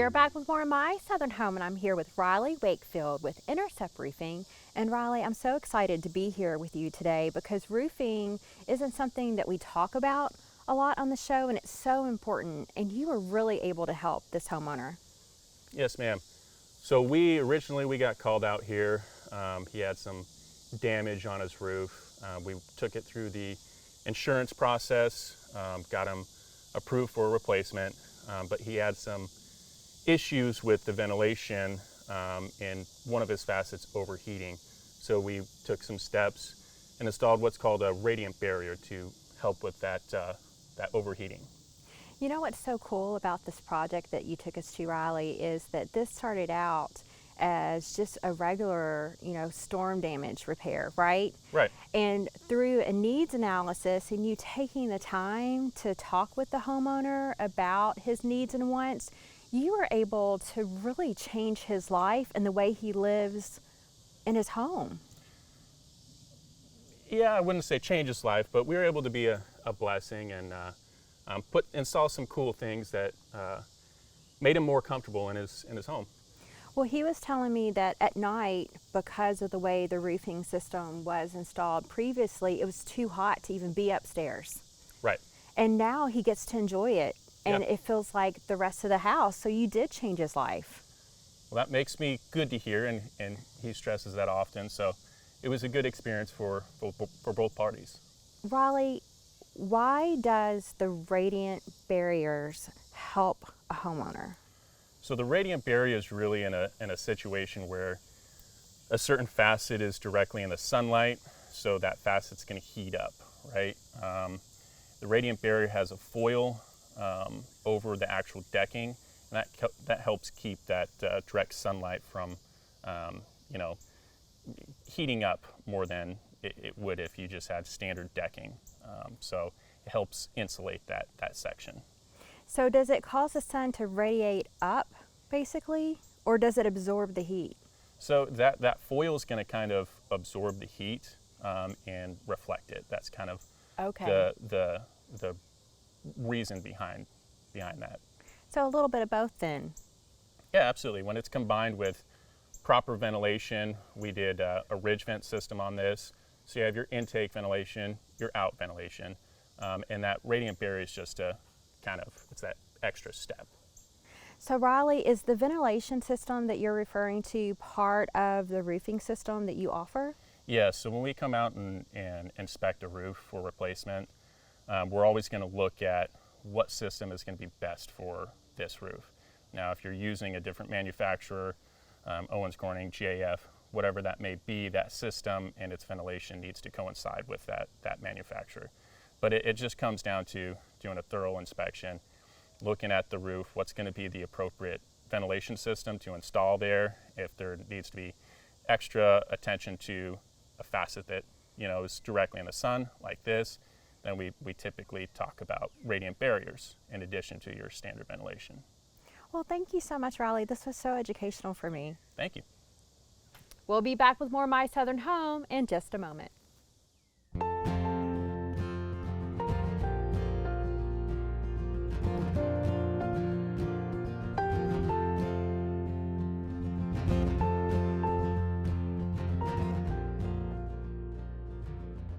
are back with more of My Southern Home, and I'm here with Riley Wakefield with Intercept Roofing. And Riley, I'm so excited to be here with you today because roofing isn't something that we talk about a lot on the show, and it's so important, and you were really able to help this homeowner. Yes, ma'am. So we got called out here. He had some damage on his roof. We took it through the insurance process, got him approved for a replacement, but he had some issues with the ventilation and one of his facets overheating. So we took some steps and installed what's called a radiant barrier to help with that overheating. You know what's so cool about this project that you took us to, Riley, is that this started out as just a regular, storm damage repair, right? Right. And through a needs analysis and you taking the time to talk with the homeowner about his needs and wants, you were able to really change his life and the way he lives in his home. Yeah, I wouldn't say change his life, but we were able to be a blessing and install some cool things that made him more comfortable in his home. Well, he was telling me that at night, because of the way the roofing system was installed previously, it was too hot to even be upstairs. Right. And now he gets to enjoy it, and Yep. it feels like the rest of the house. So you did change his life. Well, that makes me good to hear, and he stresses that often. So it was a good experience for both parties. Raleigh, why does the radiant barriers help a homeowner? So the radiant barrier is really in a situation where a certain facet is directly in the sunlight, so that facet's going to heat up, right? The radiant barrier has a foil over the actual decking, and that helps keep that direct sunlight from, heating up more than it would if you just had standard decking. So it helps insulate that section. So does it cause the sun to radiate up, basically, or does it absorb the heat? So that foil is going to kind of absorb the heat and reflect it. That's kind of the reason behind that. So a little bit of both then. Yeah, absolutely. When it's combined with proper ventilation, we did a ridge vent system on this. So you have your intake ventilation, your out ventilation, and that radiant barrier is just it's that extra step. So Riley, is the ventilation system that you're referring to part of the roofing system that you offer? Yeah, so when we come out and inspect a roof for replacement, we're always going to look at what system is going to be best for this roof. Now, if you're using a different manufacturer, Owens Corning, GAF, whatever that may be, that system and its ventilation needs to coincide with that manufacturer. But it just comes down to doing a thorough inspection, looking at the roof, what's going to be the appropriate ventilation system to install there. If there needs to be extra attention to a facet that is directly in the sun, like this, then we typically talk about radiant barriers in addition to your standard ventilation. Well, thank you so much, Riley. This was so educational for me. Thank you. We'll be back with more My Southern Home in just a moment.